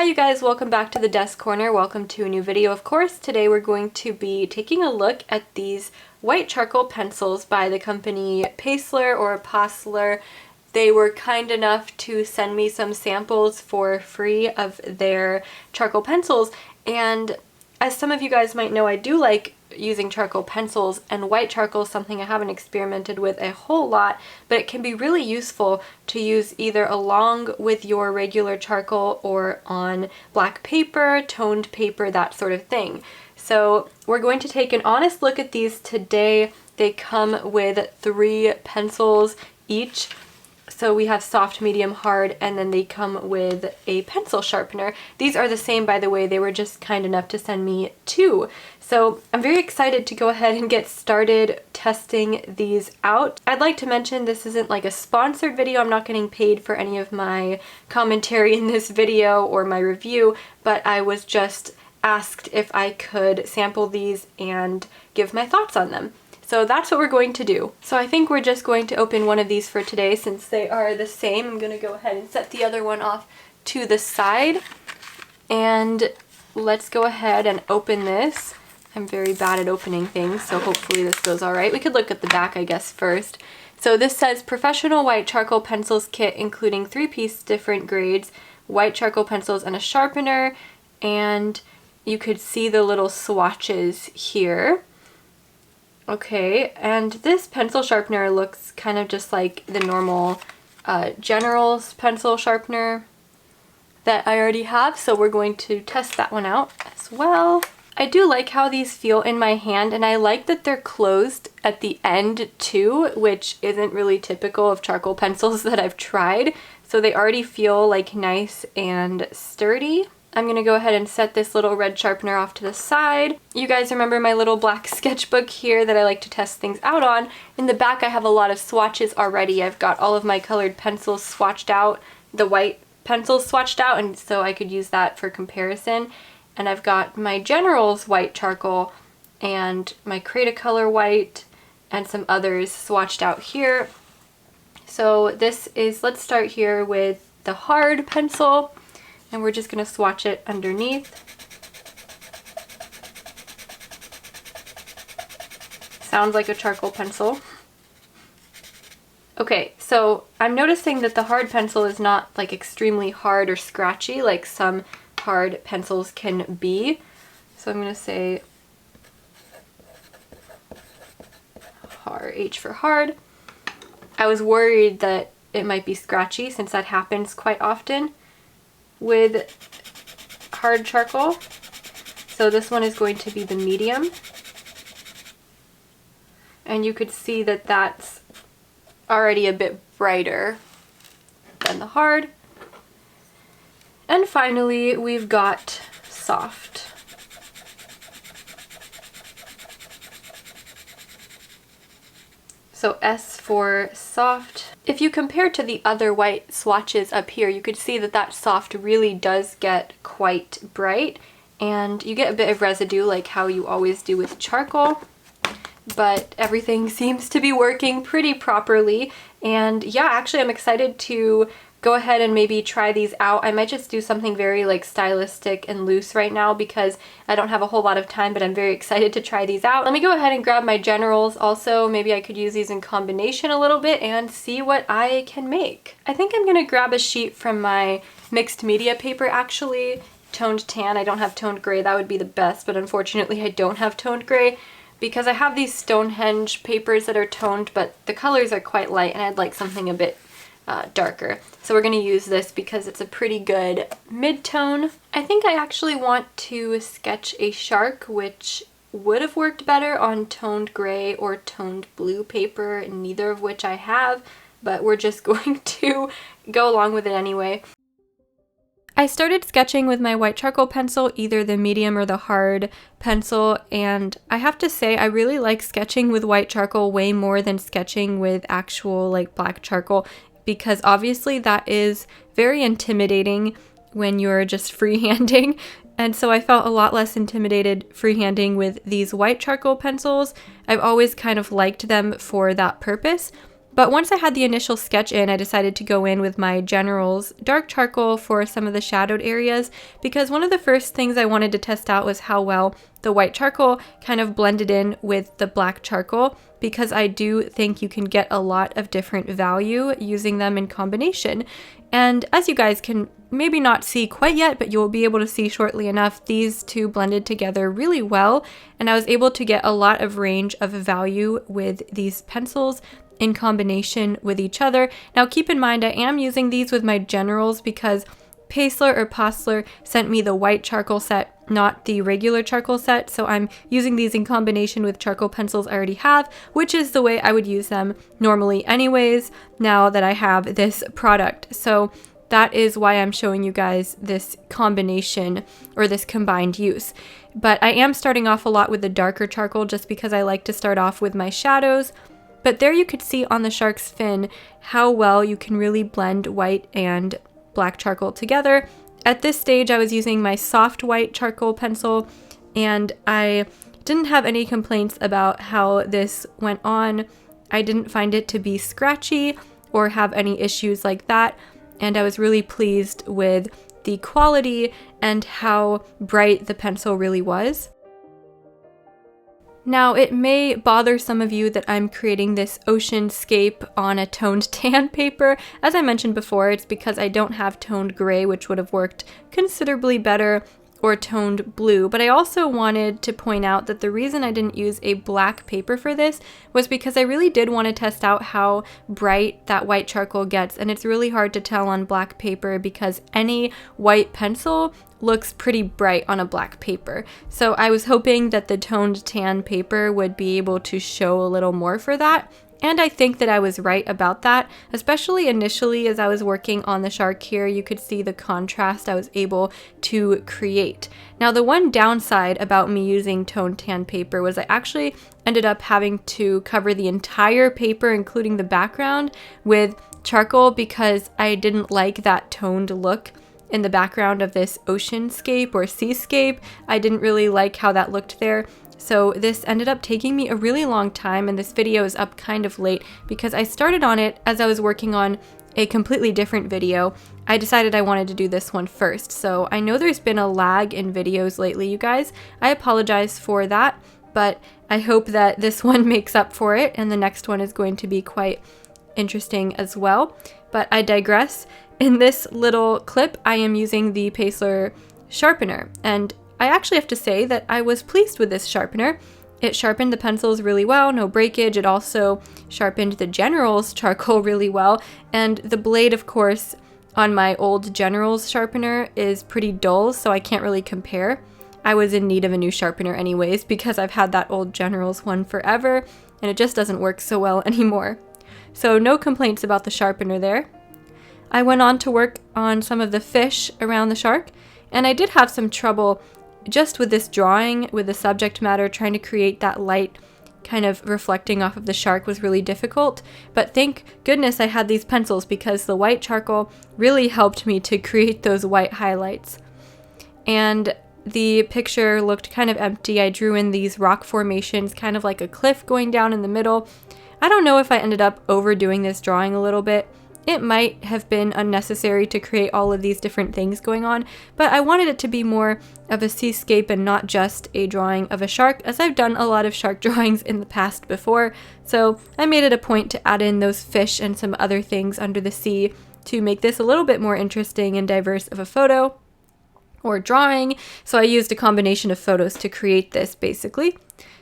Hi you guys, welcome back to the desk corner. Welcome to a new video, of course. Today we're going to be taking a look at these white charcoal pencils by the company PASLER or PASLER. They were kind enough to send me some samples for free of their charcoal pencils, and as some of you guys might know, I do like using charcoal pencils, and white charcoal is something I haven't experimented with a whole lot, but it can be really useful to use either along with your regular charcoal or on black paper, toned paper, that sort of thing. So we're going to take an honest look at these today. They come with 3 pencils each. So we have soft, medium, hard, and then they come with a pencil sharpener. These are the same, by the way. They were just kind enough to send me 2. So I'm very excited to go ahead and get started testing these out. I'd like to mention this isn't like a sponsored video. I'm not getting paid for any of my commentary in this video or my review, but I was just asked if I could sample these and give my thoughts on them. So that's what we're going to do. So I think we're just going to open one of these for today since they are the same. I'm going to go ahead and set the other one off to the side. And let's go ahead and open this. I'm very bad at opening things, so hopefully this goes all right. We could look at the back, I guess, first. So this says Professional White Charcoal Pencils Kit, including 3-piece different grades, white charcoal pencils and a sharpener. And you could see the little swatches here. Okay, and this pencil sharpener looks kind of just like the normal General's pencil sharpener that I already have, so we're going to test that one out as well. I do like how these feel in my hand, and I like that they're closed at the end too, which isn't really typical of charcoal pencils that I've tried. So they already feel like nice and sturdy. I'm going to go ahead and set this little red sharpener off to the side. You guys remember my little black sketchbook here that I like to test things out on. In the back I have a lot of swatches already. I've got all of my colored pencils swatched out, the white pencils swatched out, and so I could use that for comparison. And I've got my General's white charcoal and my Cretacolor white and some others swatched out here. So this is, let's start here with the hard pencil. And we're just going to swatch it underneath. Sounds like a charcoal pencil. Okay, so I'm noticing that the hard pencil is not like extremely hard or scratchy like some hard pencils can be. So I'm going to say hard, H for hard. I was worried that it might be scratchy since that happens quite often with hard charcoal. So this one is going to be the medium. And you could see that that's already a bit brighter than the hard. And finally, we've got soft. So S for soft. If you compare to the other white swatches up here, you could see that that soft really does get quite bright, and you get a bit of residue like how you always do with charcoal, but everything seems to be working pretty properly. And yeah, actually I'm excited to go ahead and maybe try these out. I might just do something very like stylistic and loose right now because I don't have a whole lot of time, but I'm very excited to try these out. Let me go ahead and grab my Generals also. Maybe I could use these in combination a little bit and see what I can make. I think I'm gonna grab a sheet from my mixed media paper actually. Toned tan. I don't have toned gray. That would be the best, but unfortunately I don't have toned gray because I have these Stonehenge papers that are toned, but the colors are quite light and I'd like something a bit darker. So we're going to use this because it's a pretty good mid-tone. I think I actually want to sketch a shark, which would have worked better on toned gray or toned blue paper, neither of which I have, but we're just going to go along with it anyway. I started sketching with my white charcoal pencil, either the medium or the hard pencil, and I have to say I really like sketching with white charcoal way more than sketching with actual like black charcoal, because obviously that is very intimidating when you're just freehanding, and so I felt a lot less intimidated freehanding with these white charcoal pencils. I've always kind of liked them for that purpose, But once I had the initial sketch in, I decided to go in with my Generals dark charcoal for some of the shadowed areas, because one of the first things I wanted to test out was how well the white charcoal kind of blended in with the black charcoal, because I do think you can get a lot of different value using them in combination. And as you guys can maybe not see quite yet, but you'll be able to see shortly enough, these two blended together really well, and I was able to get a lot of range of value with these pencils in combination with each other. Now keep in mind, I am using these with my Generals because PASLER sent me the white charcoal set, not the regular charcoal set, so I'm using these in combination with charcoal pencils I already have, which is the way I would use them normally anyways, now that I have this product. So that is why I'm showing you guys this combination or this combined use. But I am starting off a lot with the darker charcoal just because I like to start off with my shadows. But there you could see on the shark's fin how well you can really blend white and black charcoal together. At this stage, I was using my soft white charcoal pencil, and I didn't have any complaints about how this went on. I didn't find it to be scratchy or have any issues like that, and I was really pleased with the quality and how bright the pencil really was. Now, it may bother some of you that I'm creating this oceanscape on a toned tan paper. As I mentioned before, it's because I don't have toned gray, which would have worked considerably better, or toned blue. But I also wanted to point out that the reason I didn't use a black paper for this was because I really did want to test out how bright that white charcoal gets, and it's really hard to tell on black paper because any white pencil looks pretty bright on a black paper. So I was hoping that the toned tan paper would be able to show a little more for that. And I think that I was right about that, especially initially as I was working on the shark here. You could see the contrast I was able to create. Now, the one downside about me using toned tan paper was I actually ended up having to cover the entire paper, including the background, with charcoal because I didn't like that toned look in the background of this oceanscape or seascape. I didn't really like how that looked there. So this ended up taking me a really long time, and this video is up kind of late because I started on it as I was working on a completely different video. I decided I wanted to do this one first. So I know there's been a lag in videos lately, you guys. I apologize for that, but I hope that this one makes up for it, and the next one is going to be quite interesting as well. But I digress. In this little clip, I am using the PASLER sharpener, and I actually have to say that I was pleased with this sharpener. It sharpened the pencils really well, no breakage. It also sharpened the Generals charcoal really well, and the blade, of course, on my old Generals sharpener is pretty dull, so I can't really compare. I was in need of a new sharpener anyways because I've had that old Generals one forever, and it just doesn't work so well anymore. So no complaints about the sharpener there. I went on to work on some of the fish around the shark, and I did have some trouble just with this drawing, with the subject matter. Trying to create that light kind of reflecting off of the shark was really difficult, but thank goodness I had these pencils because the white charcoal really helped me to create those white highlights. And the picture looked kind of empty. I drew in these rock formations, kind of like a cliff going down in the middle. I don't know if I ended up overdoing this drawing a little bit. It might have been unnecessary to create all of these different things going on, but I wanted it to be more of a seascape and not just a drawing of a shark, as I've done a lot of shark drawings in the past before, so I made it a point to add in those fish and some other things under the sea to make this a little bit more interesting and diverse of a photo or drawing, so I used a combination of photos to create this basically.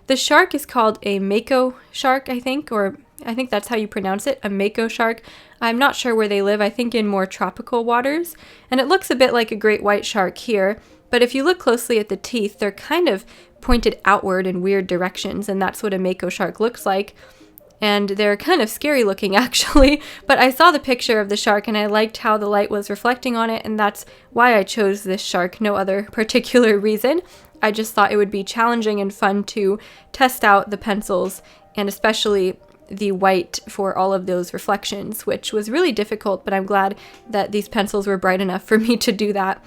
The shark is called a mako shark, I think, or I think that's how you pronounce it, a mako shark. I'm not sure where they live, I think in more tropical waters, and it looks a bit like a great white shark here, but if you look closely at the teeth, they're kind of pointed outward in weird directions, and that's what a mako shark looks like. And they're kind of scary looking actually, but I saw the picture of the shark and I liked how the light was reflecting on it, and that's why I chose this shark, no other particular reason. I just thought it would be challenging and fun to test out the pencils, and especially the white for all of those reflections, which was really difficult, but I'm glad that these pencils were bright enough for me to do that.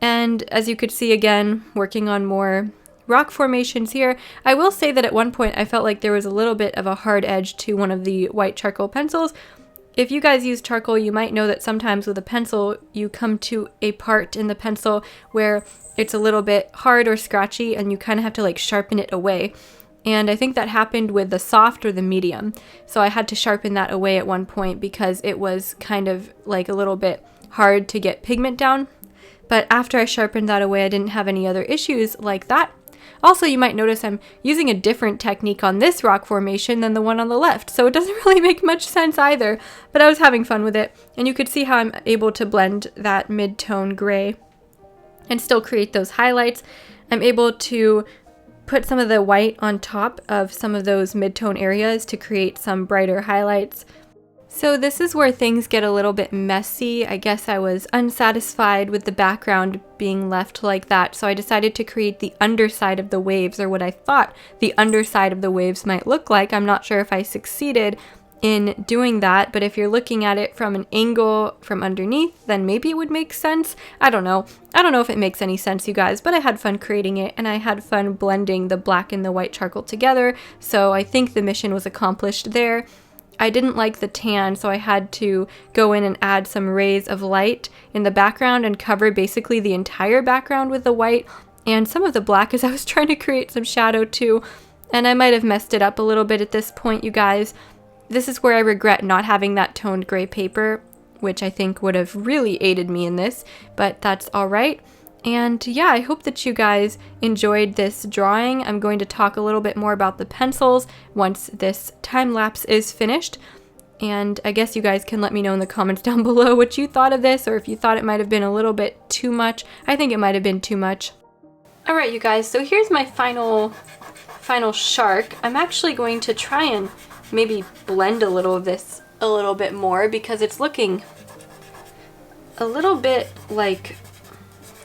And as you could see, again, working on more rock formations here. I will say that at one point I felt like there was a little bit of a hard edge to one of the white charcoal pencils. If you guys use charcoal, you might know that sometimes with a pencil, you come to a part in the pencil where it's a little bit hard or scratchy and you kind of have to like sharpen it away. And I think that happened with the soft or the medium. So I had to sharpen that away at one point because it was kind of like a little bit hard to get pigment down. But after I sharpened that away, I didn't have any other issues like that. Also, you might notice I'm using a different technique on this rock formation than the one on the left, so it doesn't really make much sense either, but I was having fun with it, and you could see how I'm able to blend that mid-tone gray and still create those highlights. I'm able to put some of the white on top of some of those mid-tone areas to create some brighter highlights. So this is where things get a little bit messy. I guess I was unsatisfied with the background being left like that, so I decided to create the underside of the waves, or what I thought the underside of the waves might look like. I'm not sure if I succeeded in doing that, but if you're looking at it from an angle from underneath, then maybe it would make sense. I don't know. I don't know if it makes any sense, you guys, but I had fun creating it, and I had fun blending the black and the white charcoal together, so I think the mission was accomplished there. I didn't like the tan, so I had to go in and add some rays of light in the background and cover basically the entire background with the white and some of the black, as I was trying to create some shadow too. And I might have messed it up a little bit at this point, you guys. This is where I regret not having that toned gray paper, which I think would have really aided me in this, but that's all right. And yeah, I hope that you guys enjoyed this drawing. I'm going to talk a little bit more about the pencils once this time lapse is finished. And I guess you guys can let me know in the comments down below what you thought of this, or if you thought it might have been a little bit too much. I think it might have been too much. All right, you guys, so here's my final shark. I'm actually going to try and maybe blend a little of this a little bit more because it's looking a little bit like,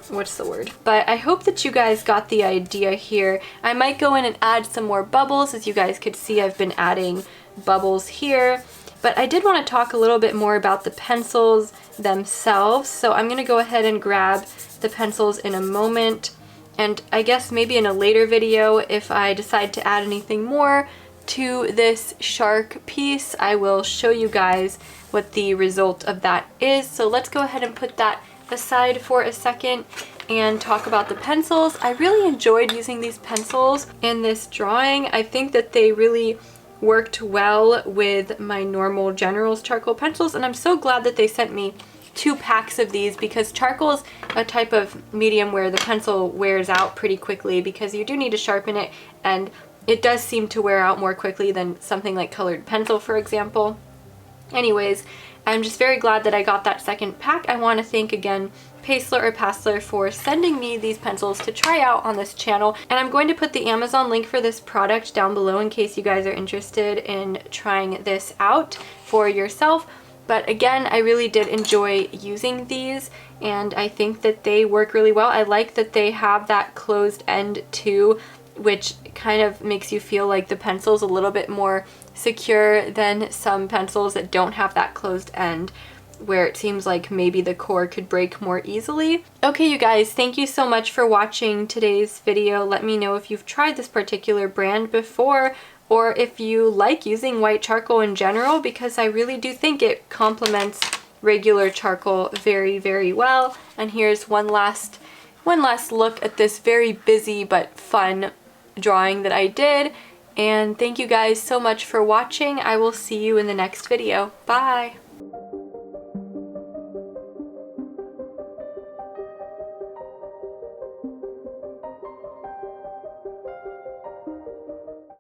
what's the word? But I hope that you guys got the idea here. I might go in and add some more bubbles. As you guys could see, I've been adding bubbles here. But I did want to talk a little bit more about the pencils themselves. So I'm going to go ahead and grab the pencils in a moment. And I guess maybe in a later video, if I decide to add anything more to this shark piece, I will show you guys what the result of that is. So let's go ahead and put that aside for a second and talk about the pencils. I really enjoyed using these pencils in this drawing. I think that they really worked well with my normal General's charcoal pencils, and I'm so glad that they sent me 2 packs of these because charcoal is a type of medium where the pencil wears out pretty quickly because you do need to sharpen it, and it does seem to wear out more quickly than something like colored pencil, for example. Anyways, I'm just very glad that I got that second pack. I want to thank again PASLER for sending me these pencils to try out on this channel. And I'm going to put the Amazon link for this product down below in case you guys are interested in trying this out for yourself. But again, I really did enjoy using these, and I think that they work really well. I like that they have that closed end too, which kind of makes you feel like the pencil's a little bit more secure than some pencils that don't have that closed end, where it seems like maybe the core could break more easily. Okay, you guys, thank you so much for watching today's video. Let me know if you've tried this particular brand before, or if you like using white charcoal in general, because I really do think it complements regular charcoal very, very well. And here's one last look at this very busy but fun drawing that I did. And thank you guys so much for watching. I will see you in the next video. Bye!